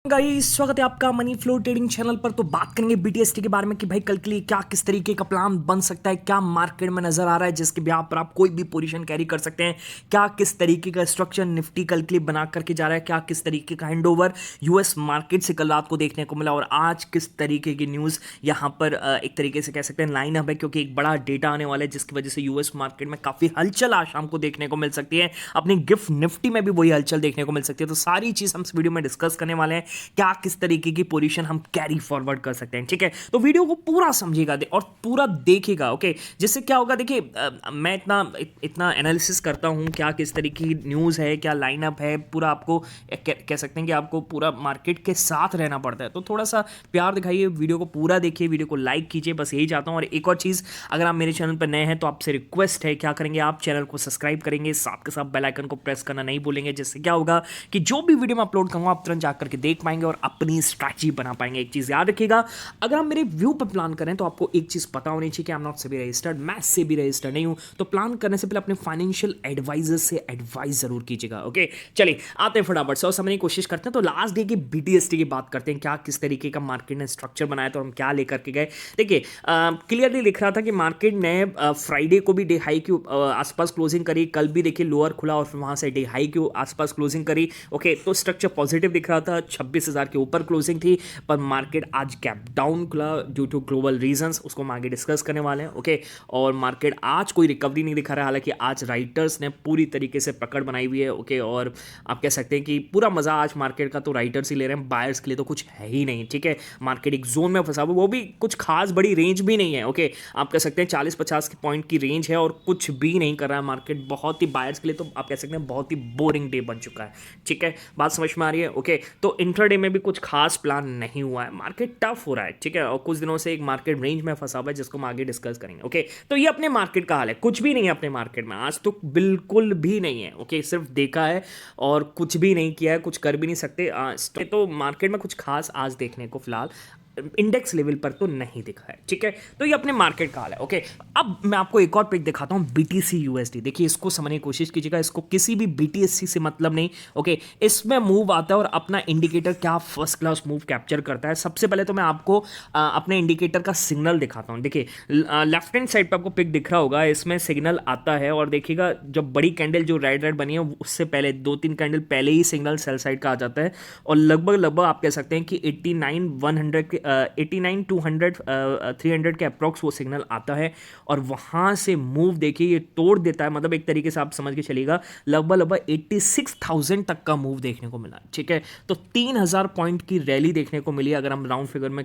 Guys स्वागत है आपका मनी फ्लो ट्रेडिंग चैनल पर। तो बात करेंगे बीटीएसटी के बारे में कि भाई कल के लिए क्या किस तरीके का प्लान बन सकता है, क्या मार्केट में नजर आ रहा है जिसके ब्याह पर आप कोई भी पोजीशन कैरी कर सकते हैं, क्या किस तरीके का स्ट्रक्चर निफ्टी कल के लिए बना करके जा रहा है, क्या किस तरीके का हैंडओवर यूएस मार्केट से कल रात को देखने को मिला और आज किस तरीके की न्यूज़ यहाँ पर एक तरीके से कह सकते हैं लाइन अप है, क्योंकि एक बड़ा डेटा आने वाला है जिसकी वजह से यूएस मार्केट में काफ़ी हलचल आज शाम को देखने को मिल सकती है। अपनी गिफ्ट निफ्टी में भी वही हलचल देखने को मिल सकती है। तो सारी चीज़ हम इस वीडियो में डिस्कस करने वाले हैं, क्या किस तरीके की पोजीशन हम कैरी फॉरवर्ड कर सकते हैं। ठीक है, तो वीडियो को पूरा समझिएगा और पूरा देखिएगा। ओके, जिससे क्या होगा, देखिए मैं इतना एनालिसिस करता हूं, क्या किस तरीके की न्यूज़ है, क्या लाइनअप है, पूरा आपको कह सकते हैं कि आपको पूरा मार्केट के साथ रहना पड़ता है। तो थोड़ा सा प्यार दिखाइए, वीडियो को पूरा देखिए, वीडियो को लाइक कीजिए, बस यही चाहता हूँ। और एक और चीज़, अगर आप मेरे चैनल पर नए हैं तो आपसे रिक्वेस्ट है, क्या करेंगे आप चैनल को सब्सक्राइब करेंगे, साथ के साथ बेल आइकन को प्रेस करना नहीं भूलेंगे, जिससे क्या होगा कि जो भी वीडियो मैं अपलोड करूँगा आप तुरंत जाकर के देख पाएंगे और अपनी स्ट्रैटेजी बना पाएंगे। एक चीज याद रखिएगा, अगर आप मेरे व्यू पर प्लान करें तो आपको एक चीज पता होनी चाहिए कि I am not SEBI registered, मैं सेबी रजिस्टर्ड नहीं हूं। तो प्लान करने से पहले अपने फाइनेंशियल एडवाइजर से एडवाइस जरूर कीजिएगा। ओके, चलिए आते हैं फटाफट से और समझने की कोशिश करते हैं। तो लास्ट डे की बीटीएसटी की बात करते हैं, क्या किस तरीके का मार्केट ने स्ट्रक्चर बनाया तो हम क्या लेकर के गए। देखिए क्लियरली लिख रहा था कि मार्केट ने फ्राइडे को भी डे हाई के आसपास क्लोजिंग करी, कल भी देखिए लोअर खुला और फिर वहां से डे हाई के आसपास क्लोजिंग करी। ओके, तो स्ट्रक्चर पॉजिटिव दिख रहा था, 26,000 के ऊपर क्लोजिंग थी, पर मार्केट आज गैप डाउन खुला ड्यू टू ग्लोबल रीजंस, उसको हम आगे डिस्कस करने वाले हैं। ओके, और मार्केट आज कोई रिकवरी नहीं दिखा रहा है, हालांकि आज राइटर्स ने पूरी तरीके से पकड़ बनाई हुई है। ओके, और आप कह सकते हैं कि पूरा मजा आज मार्केट का तो राइटर्स ही ले रहे हैं, बायर्स के लिए तो कुछ है ही नहीं। ठीक है, मार्केट एक जोन में फंसा हुआ, वो भी कुछ खास बड़ी रेंज भी नहीं है। ओके, आप कह सकते हैं 40-50 की पॉइंट की रेंज है और कुछ भी नहीं कर रहा है मार्केट। बहुत ही बायर्स के लिए तो आप कह सकते हैं बहुत ही बोरिंग डे बन चुका है। ठीक है, बात समझ में आ रही है। ओके, तो इंट्राडे में भी कुछ खास प्लान नहीं हुआ है, मार्केट टफ हो रहा है। ठीक है, और कुछ दिनों से एक मार्केट रेंज में फंसा हुआ है जिसको हम आगे डिस्कस करेंगे। ओके, तो ये अपने मार्केट का हाल है, कुछ भी नहीं है अपने मार्केट में आज तो, बिल्कुल भी नहीं है। ओके, सिर्फ देखा है और कुछ भी नहीं किया है, कुछ कर भी नहीं सकते। तो मार्केट में कुछ खास आज देखने को फिलहाल इंडेक्स लेवल पर तो नहीं दिखा है। ठीक है, तो ये अपने मार्केट का हाल है। ओके, अब मैं आपको एक और पिक दिखाता हूं, बीटीसी यूएसडी। देखिए इसको समझने की कोशिश कीजिएगा, इसको किसी भी बीटीएससी से मतलब नहीं। ओके, इसमें मूव आता है और अपना इंडिकेटर क्या फर्स्ट क्लास मूव कैप्चर करता है। सबसे पहले तो मैं आपको अपने इंडिकेटर का सिग्नल दिखाता हूं। देखिए लेफ्ट हैंड साइड पर आपको पिक दिख रहा होगा, इसमें सिग्नल आता है और देखिएगा जब बड़ी कैंडल जो रेड बनी है उससे पहले 2-3 कैंडल पहले ही सिग्नल सेल साइड का आ जाता है और लगभग आप कह सकते हैं कि 89-100 के 89-200 300 के अप्रॉक्स वो सिग्नल आता है और वहां से मूव देखिए ये तोड़ देता है। मतलब एक तरीके से आप समझ के चलिएगा लगभग 86,000 तक का मूव देखने को मिला। ठीक है, तो 3,000 पॉइंट की रैली देखने को मिली अगर हम राउंड फिगर में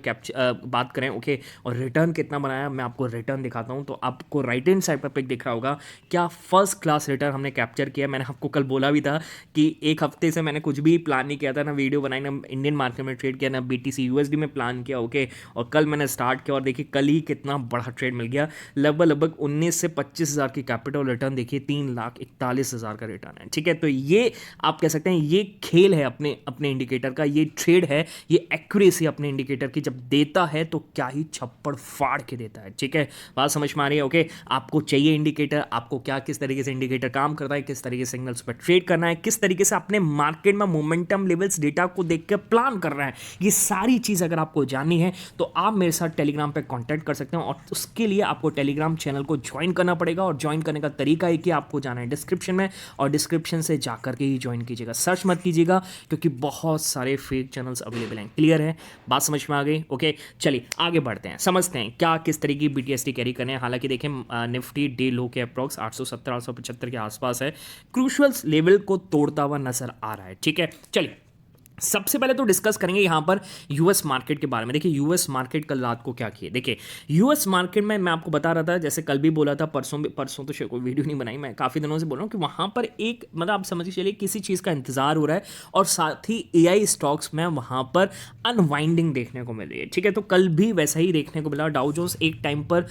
बात करें। ओके, और रिटर्न कितना बनाया मैं आपको रिटर्न दिखाता हूं। तो आपको राइट हैंड साइड पर पिक दिख रहा होगा, क्या फर्स्ट क्लास रिटर्न हमने कैप्चर किया। मैंने आपको कल बोला भी था कि एक हफ्ते से मैंने कुछ भी प्लान नहीं किया था, ना वीडियो बनाई, ना इंडियन मार्केट में ट्रेड किया, ना बीटीसी यूएसडी में प्लान किया। ओके, और कल मैंने स्टार्ट किया और देखिए कल ही कितना बड़ा ट्रेड मिल गया, लगभग 19 से 25,000 की कैपिटल रिटर्न, देखिए 3,41,000 का रिटर्न है। ठीक है, तो ये आप कह सकते हैं ये खेल है अपने इंडिकेटर का, ये ट्रेड है, ये एक्यूरेसी अपने इंडिकेटर की जब देता है तो क्या ही छप्पड़ फाड़ के देता है। ठीक है, बात समझ में आ रही है। ओके, आपको चाहिए इंडिकेटर, आपको क्या किस तरीके से इंडिकेटर काम करता है, किस तरीके से सिग्नल्स पर ट्रेड करना है, किस तरीके से अपने मार्केट में मोमेंटम लेवल्स डेटा को देख के प्लान करना है, ये सारी चीज अगर आपको जाननी है तो आप मेरे साथ टेलीग्राम पे कांटेक्ट कर सकते हैं और उसके लिए आपको टेलीग्राम चैनल को ज्वाइन करना पड़ेगा। और ज्वाइन करने का तरीका है कि आपको जाना है डिस्क्रिप्शन में और डिस्क्रिप्शन से जाकर के ही ज्वाइन कीजिएगा, सर्च मत कीजिएगा क्योंकि बहुत सारे फेक चैनल्स अवेलेबल हैं। क्लियर है, बात समझ में आ गई। ओके, चलिए आगे बढ़ते हैं, समझते हैं क्या किस तरीके की बीटीएसटी कैरी करने हैं। हालांकि देखें निफ्टी डे लो के अप्रॉक्स 870-875 के आसपास है, क्रूशियल लेवल को तोड़ता हुआ नजर आ रहा है। ठीक है, चलिए सबसे पहले तो डिस्कस करेंगे यहां पर यूएस मार्केट के बारे में। देखिए यूएस मार्केट कल रात को क्या किए, देखिए यूएस मार्केट में मैं आपको बता रहा था, जैसे कल भी बोला था, परसों तो कोई वीडियो नहीं बनाई, मैं काफ़ी दिनों से बोल रहा हूं कि वहां पर एक मतलब आप समझ के चलिए किसी चीज़ का इंतजार हो रहा है और साथ ही एआई स्टॉक्स में वहां पर अनवाइंडिंग देखने को मिल रही है। ठीक है, तो कल भी वैसा ही देखने को मिला, डाउ जोन्स एक टाइम पर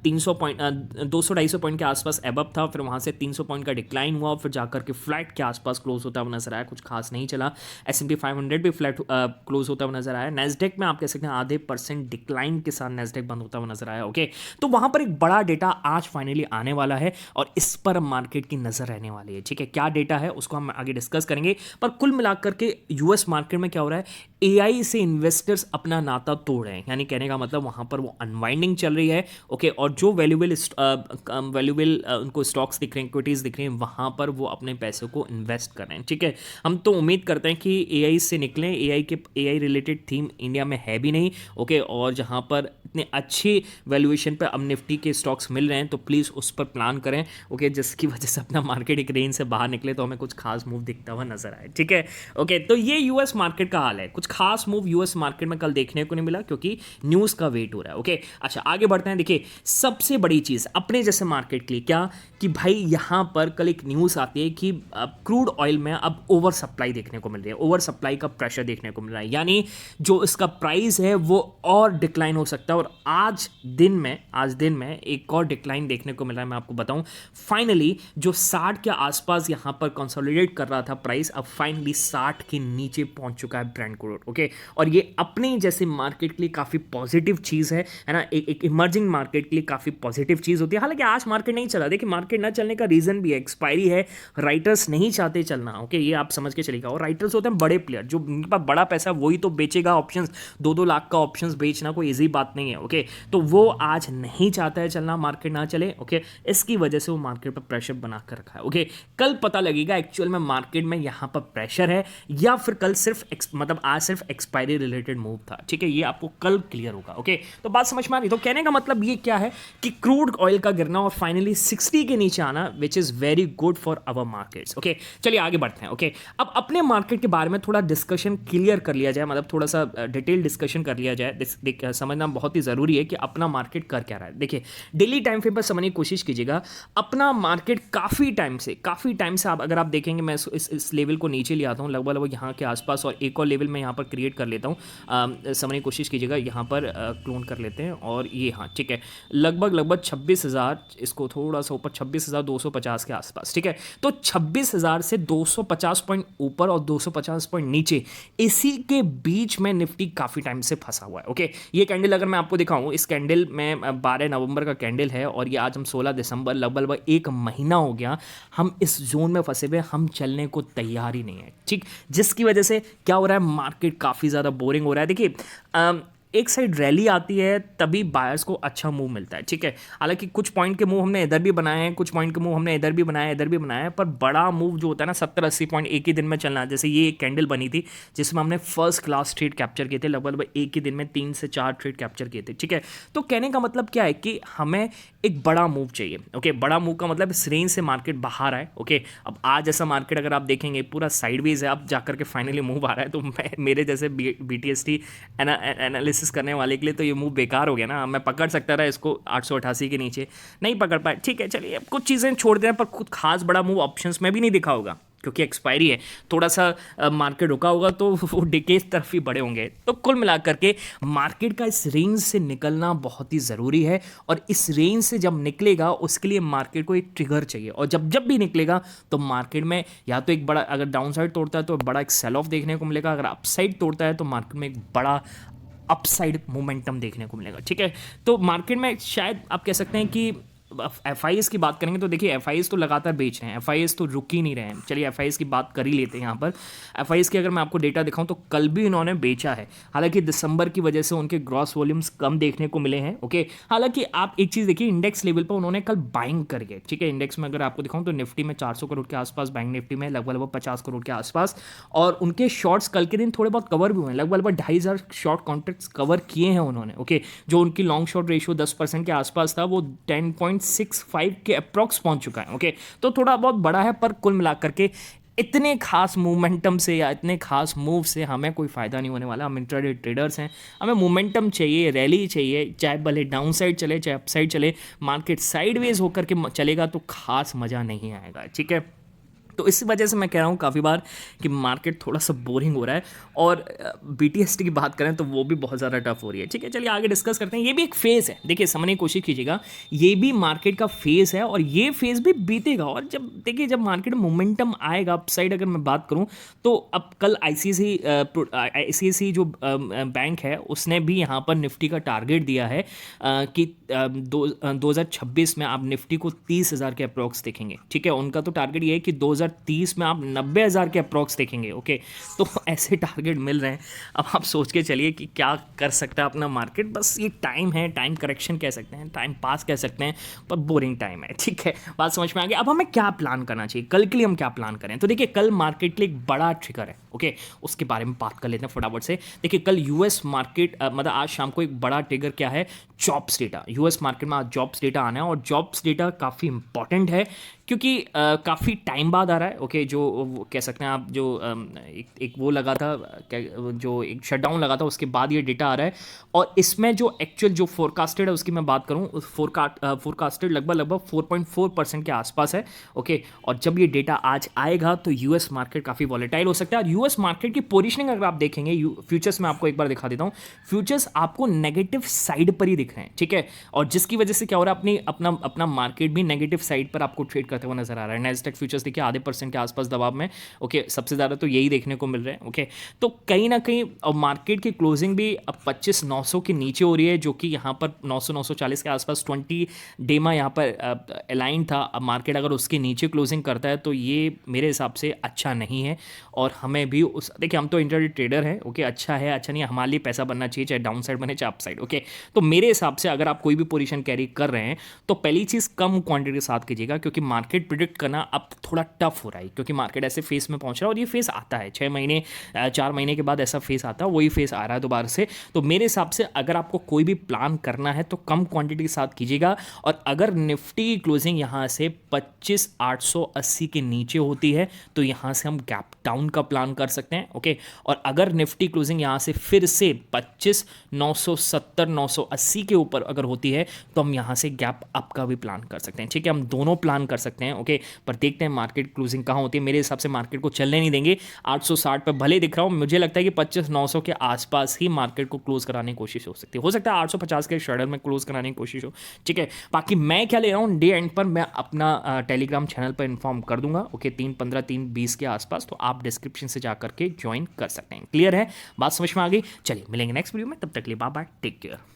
300 पॉइंट 200-250 पॉइंट के आसपास एबअप था, फिर वहां से 300 पॉइंट का डिक्लाइन हुआ, फिर जाकर के फ्लैट के आसपास क्लोज होता हुआ नजर आया, कुछ खास नहीं चला। S&P S&P 500 भी फ्लैट क्लोज होता हुआ नजर आया। नेस्डेक में आप कह सकते हैं आधे % डिक्लाइन के साथ नेस्डेक बंद होता हुआ नजर आया। ओके, तो वहां पर एक बड़ा डेटा आज फाइनली आने वाला है और इस पर मार्केट की नजर रहने वाली है। ठीक है, क्या डेटा है उसको हम आगे डिस्कस करेंगे, पर कुल मिलाकर के यूएस मार्केट में क्या हो रहा है, एआई से इन्वेस्टर्स अपना नाता तोड़ रहे हैं, यानी कहने का मतलब वहां पर वो अनवाइंडिंग चल रही है। ओके, और जो वैल्यूएबल उनको स्टॉक्स दिख रहे हैं, इक्विटीज दिख रही हैं, वहां पर वो अपने पैसों को इन्वेस्ट कर रहे हैं। ठीक है, हम तो उम्मीद करते हैं कि एआई से निकलें। एआई रिलेटेड थीम इंडिया में है भी नहीं। ओके, और जहां पर इतने अच्छी वैल्यूएशन पे अब निफ्टी के स्टॉक्स मिल रहे हैं तो प्लीज़ उस पर प्लान करें। ओके, जिसकी वजह से अपना मार्केट एक रेंज से बाहर निकले तो हमें कुछ खास मूव दिखता हुआ नजर आए। ठीक है, ओके, तो ये यूएस मार्केट का हाल है। कुछ खास मूव यूएस मार्केट में कल देखने को नहीं मिला क्योंकि न्यूज़ का वेट हो रहा है। ओके, अच्छा आगे बढ़ते हैं। देखिए, सबसे बड़ी चीज़ अपने जैसे मार्केट के लिए क्या कि भाई यहाँ पर कल एक न्यूज़ आती है कि क्रूड ऑयल में अब ओवर सप्लाई देखने को मिल रही है, ओवर सप्लाई का प्रेशर देखने को मिल रहा है, यानी जो इसका प्राइस है वो और डिक्लाइन हो सकता है। और आज दिन में एक और डिक्लाइन देखने को मिल रहा है। मैं आपको बताऊं, फाइनली जो 60 के आसपास यहाँ पर कंसोलिडेट कर रहा था प्राइस, अब फाइनली 60 के नीचे पहुंच चुका है ब्रेंट क्रूड। ओके, और ये अपने जैसे मार्केट के लिए काफ़ी पॉजिटिव चीज़ है ना, एक इमर्जिंग मार्केट के लिए काफ़ी पॉजिटिव चीज़ होती है। हालांकि आज मार्केट नहीं चला, देखिए मार्केट ना चलने का रीज़न भी है, एक्सपायरी है, राइटर्स नहीं चाहते चलना। ओके, ये आप समझ के चलिएगा। और राइटर्स होते हैं बड़े प्लेयर, जो उनके पास बड़ा पैसा वही तो बेचेगा ऑप्शंस। 2-2 लाख का ऑप्शंस बेचना कोई ईजी बात नहीं है। ओके, तो वो आज नहीं चाहता है चलना, मार्केट ना चले। ओके, इसकी वजह से वो मार्केट पर प्रेशर बना कर रखा है। ओके, कल पता लगेगा एक्चुअल में मार्केट में यहाँ पर प्रेशर है या फिर कल सिर्फ मतलब आज सिर्फ एक्सपायरी रिलेटेड मूव था। ठीक है, ये आपको कल क्लियर होगा। ओके, तो बात समझ में आ रही। तो कहने का मतलब ये क्या है कि क्रूड ऑयल का गिरना और फाइनली 60 के नीचे आना, which is very good for our markets. Okay, चलिए आगे बढ़ते हैं। ओके, अब अपने मार्केट के बारे में थोड़ा डिस्कशन क्लियर कर लिया जाए, मतलब थोड़ा सा डिटेल डिस्कशन कर लिया जाए। समझना बहुत ही ज़रूरी है कि अपना मार्केट कर क्या रहा है। देखिए, डेली टाइम फ्रेम पर समझने की कोशिश कीजिएगा। अपना मार्केट काफ़ी टाइम से आप अगर आप देखेंगे, मैं इस लेवल को नीचे ले आता हूँ लगभग यहाँ के आसपास, और एक और लेवल मैं यहाँ पर क्रिएट कर लेता हूँ। समझने की कोशिश कीजिएगा, यहाँ पर क्लोन कर लेते हैं और ये, हाँ ठीक है, लगभग 26,000, इसको थोड़ा सा ऊपर 26,250 के आसपास। ठीक है, तो 26,000 से 250 पॉइंट ऊपर और 250 पॉइंट नीचे, इसी के बीच में निफ्टी काफ़ी टाइम से फंसा हुआ है। ओके, ये कैंडल अगर मैं आपको दिखाऊं, इस कैंडल में 12 नवंबर का कैंडल है और ये आज हम 16 दिसंबर, लगभग 1 महीना हो गया हम इस जोन में फंसे हुए, हम चलने को तैयार ही नहीं है। ठीक, जिसकी वजह से क्या हो रहा है, मार्केट काफ़ी ज़्यादा बोरिंग हो रहा है। देखिए, एक साइड रैली आती है तभी बायर्स को अच्छा मूव मिलता है। ठीक है, हालांकि कुछ पॉइंट के मूव हमने इधर भी बनाए हैं, कुछ पॉइंट के मूव हमने इधर भी बनाया है, पर बड़ा मूव जो होता है ना 70-80 पॉइंट एक ही दिन में चलना, जैसे ये एक कैंडल बनी थी जिसमें हमने फर्स्ट क्लास ट्रेड कैप्चर किए थे, लगभग एक ही दिन में 3 से 4 ट्रेड कैप्चर किए थे। ठीक है, तो कहने का मतलब क्या है कि हमें एक बड़ा मूव चाहिए। ओके, बड़ा मूव का मतलब इस रेंज से मार्केट बाहर आए। ओके, अब आज ऐसा मार्केट अगर आप देखेंगे पूरा साइडवेज है, अब जाकर के फाइनली मूव आ रहा है, तो मेरे जैसे BTST एनालिसिस करने वाले के लिए तो ये मूव बेकार हो गया ना। मैं पकड़ सकता था इसको 888 के नीचे, नहीं पकड़ पाए। ठीक है, चलिए अब कुछ चीज़ें छोड़ दें, पर कुछ खास बड़ा मूव ऑप्शंस में भी नहीं दिखा होगा क्योंकि एक्सपायरी है, थोड़ा सा मार्केट रुका होगा तो वो डिके तरफ ही बड़े होंगे। तो कुल मिलाकर के मार्केट का इस रेंज से निकलना बहुत ही ज़रूरी है, और इस रेंज से जब निकलेगा उसके लिए मार्केट को एक ट्रिगर चाहिए, और जब भी निकलेगा तो मार्केट में या तो एक बड़ा, अगर डाउन साइड तोड़ता है तो बड़ा एक सेल ऑफ देखने को मिलेगा, अगर अपसाइड तोड़ता है तो मार्केट में एक बड़ा अपसाइड मोमेंटम देखने को मिलेगा। ठीक है, तो मार्केट में शायद आप कह सकते हैं कि FIs की बात करेंगे तो देखिए FIs तो लगातार बेच रहे हैं, FIs तो रुक ही नहीं रहे हैं। चलिए FIs की बात कर ही लेते हैं। यहाँ पर FIs की अगर मैं आपको डेटा दिखाऊं तो कल भी इन्होंने बेचा है, हालांकि दिसंबर की वजह से उनके ग्रॉस वॉल्यूम्स कम देखने को मिले हैं। ओके, हालांकि आप एक चीज़ देखिए, इंडेक्स लेवल पर उन्होंने कल बाइंग करी है। ठीक है, इंडेक्स में अगर आपको दिखाऊं तो निफ्टी में 400 करोड़ के आसपास, बैंक निफ्टी में लगभग 50 करोड़ के आसपास, और उनके शॉर्ट्स कल के दिन थोड़े बहुत कवर भी हुए हैं, लगभग 2,500 शॉर्ट कॉन्ट्रैक्ट्स कवर किए हैं उन्होंने। ओके, जो उनकी लॉन्ग शॉर्ट रेशियो 10% के आसपास था वो 10.65 के अप्रॉक्स पहुंच चुका है। ओके, तो थोड़ा बहुत बड़ा है, पर कुल मिलाकर के इतने खास मोमेंटम से या इतने खास मूव से हमें कोई फ़ायदा नहीं होने वाला। हम इंट्राडे ट्रेडर्स हैं, हमें मोमेंटम चाहिए, रैली चाहिए, चाहे भले डाउन साइड चले चाहे अपसाइड चले, मार्केट साइडवेज होकर के चलेगा तो खास मज़ा नहीं आएगा। ठीक है, तो इसी वजह से मैं कह रहा हूँ काफ़ी बार कि मार्केट थोड़ा सा बोरिंग हो रहा है। और बीटीएसटी की बात करें तो वो भी बहुत ज़्यादा टफ हो रही है। ठीक है, चलिए आगे डिस्कस करते हैं। ये भी एक फेज़ है, देखिए समझने की कोशिश कीजिएगा, ये भी मार्केट का फेज़ है और ये फेज़ भी बीतेगा। और जब देखिए जब मार्केट में मोमेंटम आएगा अपसाइड, अगर मैं बात करूँ तो अब कल आईसीआईसी जो बैंक है उसने भी यहाँ पर निफ्टी का टारगेट दिया है कि 2026 में आप निफ्टी को 30,000 के अप्रॉक्स देखेंगे। ठीक है, उनका तो टारगेट ये है कि 2030 में आप 90,000 के अप्रॉक्स देखेंगे। ओके, तो ऐसे टारगेट मिल रहे हैं। अब आप सोच के चलिए कि क्या कर सकता है अपना मार्केट। बस ये टाइम है, टाइम करेक्शन कह सकते हैं, टाइम पास कह सकते हैं, पर बोरिंग टाइम है। ठीक है, बात समझ में आ गई। अब हमें क्या प्लान करना चाहिए, कल के लिए हम क्या प्लान करें? तो देखिए कल मार्केट के लिए एक बड़ा ट्रिगर है। ओके, उसके बारे में बात कर लेते हैं फटाफट से। देखिए कल यूएस मार्केट मतलब आज शाम को एक बड़ा ट्रिगर क्या है, जॉब्स डेटा। यूएस मार्केट में आज जॉब्स डेटा आना है और जॉब्स डेटा काफ़ी इंपॉर्टेंट है क्योंकि काफ़ी टाइम बाद आ रहा है। ओके, जो वो कह सकते हैं आप, जो एक वो लगा था, जो एक शटडाउन लगा था, उसके बाद ये डेटा आ रहा है। और इसमें जो एक्चुअल जो फोरकास्टेड है उसकी मैं बात करूँ, उस फोरकास्टेड लगभग 4.4% के आसपास है। ओके, और जब ये डेटा आज आएगा तो यूएस मार्केट काफ़ी वॉलेटाइल हो सकता है। और यूएस मार्केट की पोजिशनिंग अगर आप देखेंगे, फ्यूचर्स में आपको एक बार दिखा देता हूँ, फ्यूचर्स आपको नेगेटिव साइड पर ही दिख रहे हैं। ठीक है, और जिसकी वजह से क्या हो रहा है, अपना मार्केट भी नेगेटिव साइड पर आपको ट्रेड करते हुए नजर आ रहा है। नैस्डैक फ्यूचर्स देखिए आधे % के आसपास दबाव में। ओके, सबसे ज़्यादा तो यही देखने को मिल रहा है। ओके, तो कहीं ना कहीं और मार्केट की क्लोजिंग भी अब 25,900 के नीचे हो रही है, जो कि यहाँ पर 900-940 के आसपास 20 डेमा यहाँ पर अलाइन था। अब मार्केट अगर उसके नीचे क्लोजिंग करता है तो ये मेरे हिसाब से अच्छा नहीं है। और हमें भी उस, देखिए हम तो इंट्राडे ट्रेडर हैं। ओके, अच्छा है अच्छा नहीं है, हमारे लिए पैसा बनना चाहिए, चाहे डाउन साइड बने चाहे अप साइड। ओके, तो मेरे हिसाब से अगर आप कोई भी पोजीशन कैरी कर रहे हैं तो पहली चीज़ कम क्वांटिटी के साथ कीजिएगा, क्योंकि मार्केट प्रिडिक्ट करना अब थोड़ा टफ हो रहा है, क्योंकि मार्केट ऐसे फेस में पहुंच रहा है और ये फेस आता है 6 महीने 4 महीने के बाद ऐसा फेस आता है, वही फेस आ रहा है दोबारा से। तो मेरे हिसाब से अगर आपको कोई भी प्लान करना है तो कम क्वांटिटी के साथ कीजिएगा। और अगर निफ्टी की क्लोजिंग यहाँ से 25,880 के नीचे होती है तो यहाँ से हम गैप डाउन का प्लान कर सकते हैं। ओके, और अगर निफ्टी क्लोजिंग यहाँ से फिर से 25,970 980 के ऊपर अगर होती है तो हम यहाँ से गैप अप का भी प्लान कर सकते हैं। ठीक है, हम दोनों प्लान कर सकते हैं। ओके, पर देखते हैं मार्केट क्लोजिंग कहाँ होती है। मेरे हिसाब से मार्केट को चलने नहीं देंगे 860 पे, भले दिख रहा हूँ, मुझे लगता है कि 25,900 के आसपास ही मार्केट को क्लोज कराने की कोशिश हो सकती है। हो सकता है 850 के शेडर में क्लोज कराने की कोशिश हो। ठीक है, बाकी मैं क्या ले रहा हूँ, डे एंड पर मैं अपना टेलीग्राम चैनल पर इन्फॉर्म कर दूंगा। ओके, 3:15 3:20 के आसपास, तो आप डिस्क्रिप्शन से जा करके ज्वाइन कर सकते हैं। क्लियर है, बात समझ में आ गई? चलिए मिलेंगे नेक्स्ट वीडियो में, तब तक के लिए बाय बाय, टेक केयर।